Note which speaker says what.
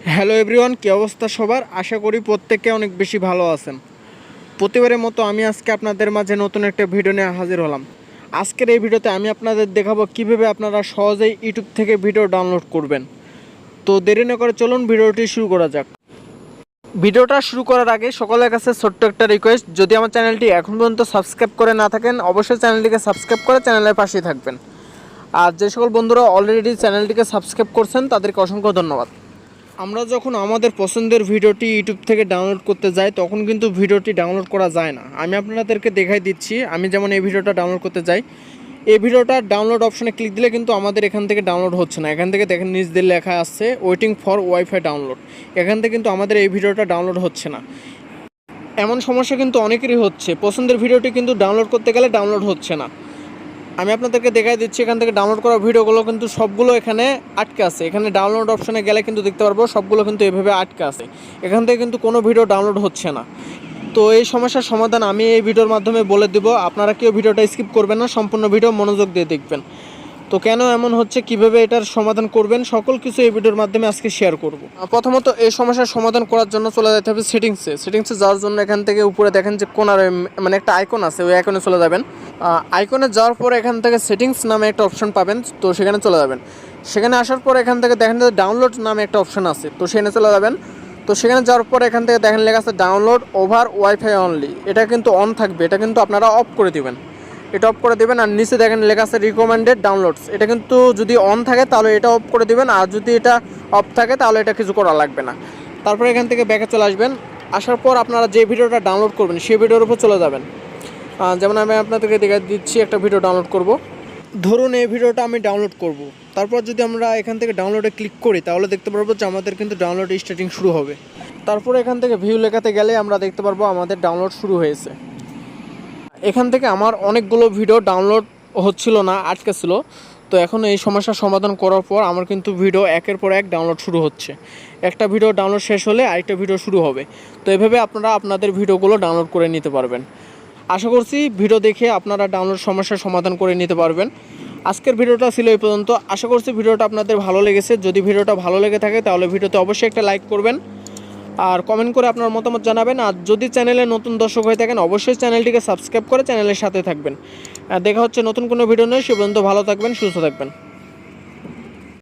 Speaker 1: Hello everyone, কী অবস্থা সবার? আশা করি প্রত্যেকে অনেক বেশি ভালো আছেন। প্রতিবারের মতো আমি আজকে আপনাদের মাঝে নতুন একটা ভিডিও নিয়ে হাজির হলাম। আজকের এই ভিডিওতে আমি আপনাদের দেখাবো কিভাবে আপনারা সহজেই ইউটিউব থেকে ভিডিও ডাউনলোড করবেন। তো দেরি না করে চলুন ভিডিওটি শুরু করা যাক। ভিডিওটা শুরু করার আগে সকলের কাছে ছোট্ট একটা রিকোয়েস্ট, যদি আমার চ্যানেলটি এখন পর্যন্ত সাবস্ক্রাইব করে না থাকেন অবশ্যই চ্যানেলটিকে সাবস্ক্রাইব করে চ্যানেলের পাশেই থাকবেন। আর যে সকল বন্ধুরা অলরেডি চ্যানেলটিকে সাবস্ক্রাইব করছেন তাদেরকে অসংখ্য ধন্যবাদ। আমরা যখন আমাদের পছন্দের ভিডিওটি ইউটিউব থেকে ডাউনলোড করতে যাই তখন কিন্তু ভিডিওটি ডাউনলোড করা যায় না। আমি আপনাদেরকে দেখাই দিচ্ছি। আমি যেমন এই ভিডিওটা ডাউনলোড করতে যাই, এই ভিডিওটা ডাউনলোড অপশনে ক্লিক দিলে কিন্তু আমাদের এখান থেকে ডাউনলোড হচ্ছে না। এখান থেকে দেখেন নিচ দিয়ে লেখা আছে ওয়েটিং ফর ওয়াইফাই ডাউনলোড। এখান থেকে কিন্তু আমাদের এই ভিডিওটা ডাউনলোড হচ্ছে না। এমন সমস্যা কিন্তু অনেকেরই হচ্ছে, পছন্দের ভিডিওটি কিন্তু ডাউনলোড করতে গেলে ডাউনলোড হচ্ছে না। আমি আপনাদেরকে দেখাই দিচ্ছি, এখান থেকে ডাউনলোড করা ভিডিওগুলো কিন্তু সবগুলো এখানে আটকে আছে। এখানে ডাউনলোড অপশনে গেলে কিন্তু দেখতে পারবো সবগুলো কিন্তু এভাবে আটকে আছে। এখান থেকে কিন্তু কোনো ভিডিও ডাউনলোড হচ্ছে না। তো এই সমস্যার সমাধান আমি এই ভিডিওর মাধ্যমে বলে দেব। আপনারা কেউ ভিডিওটা স্কিপ করবেন না, সম্পূর্ণ ভিডিও মনোযোগ দিয়ে দেখবেন। তো কেন এমন হচ্ছে, কিভাবে এটার সমাধান করবেন, সকল কিছু এই ভিডিওর মাধ্যমে আজকে শেয়ার করব। প্রথমত এই সমস্যার সমাধান করার জন্য চলে যেতে হবে সেটিংসে যাওয়ার জন্য এখান থেকে উপরে দেখেন যে কোনার মানে একটা আইকন আছে, ওই আইকনে চলে যাবেন। আইকনে যাওয়ার পরে এখান থেকে সেটিংস নামে একটা অপশন পাবেন, তো সেখানে চলে যাবেন। সেখানে আসার পর এখান থেকে দেখেন যে ডাউনলোড নামে একটা অপশন আছে, তো সেখানে চলে যাবেন। তো সেখানে যাওয়ার পর এখান থেকে দেখেন লেখা আছে ডাউনলোড ওভার ওয়াইফাই অনলি। এটা কিন্তু অন থাকবে, এটা কিন্তু আপনারা অফ করে দিবেন। এটা অফ করে দেবেন। আর নিচে দেখেন লেখা আছে রিকমেন্ডেড ডাউনলোডস। এটা কিন্তু যদি অন থাকে তাহলে এটা অফ করে দেবেন, আর যদি এটা অফ থাকে তাহলে এটা কিছু করা লাগবে না। তারপরে এখান থেকে ব্যাকে চলে আসবেন। আসার পর আপনারা যে ভিডিওটা ডাউনলোড করবেন সেই ভিডিওর উপর চলে যাবেন। যেমন আমি আপনাদেরকে দেখা দিচ্ছি, একটা ভিডিও ডাউনলোড করব। ধরুন এই ভিডিওটা আমি ডাউনলোড করব। তারপর যদি আমরা এখান থেকে ডাউনলোডে ক্লিক করি তাহলে দেখতে পারবো যে আমাদের কিন্তু ডাউনলোড স্টার্টিং শুরু হবে। তারপরে এখান থেকে ভিউ লেখাতে গেলে আমরা দেখতে পারবো আমাদের ডাউনলোড শুরু হয়েছে। এখান থেকে আমার অনেকগুলো ভিডিও ডাউনলোড হচ্ছিল না, আটকে ছিল। তো এখন এই সমস্যার সমাধান করার পর আমার কিন্তু ভিডিও একের পর এক ডাউনলোড শুরু হচ্ছে। একটা ভিডিও ডাউনলোড শেষ হলে আরেকটা ভিডিও শুরু হবে। তো এভাবে আপনারা আপনাদের ভিডিওগুলো ডাউনলোড করে নিতে পারবেন। আশা করছি ভিডিও দেখে আপনারা ডাউনলোড সমস্যার সমাধান করে নিতে পারবেন। আজকের ভিডিওটা ছিল এই পর্যন্ত। আশা করছি ভিডিওটা আপনাদের ভালো লেগেছে। যদি ভিডিওটা ভালো লেগে থাকে তাহলে ভিডিওতে অবশ্যই একটা লাইক করবেন আর কমেন্ট করে আপনার মতামত জানাবেন। আর যদি চ্যানেলে নতুন দর্শক হয়ে থাকেন অবশ্যই চ্যানেলটিকে সাবস্ক্রাইব করে চ্যানেলের সাথে থাকবেন। দেখা হচ্ছে নতুন কোনো ভিডিও নিয়ে। সে পর্যন্ত ভালো থাকবেন, সুস্থ থাকবেন।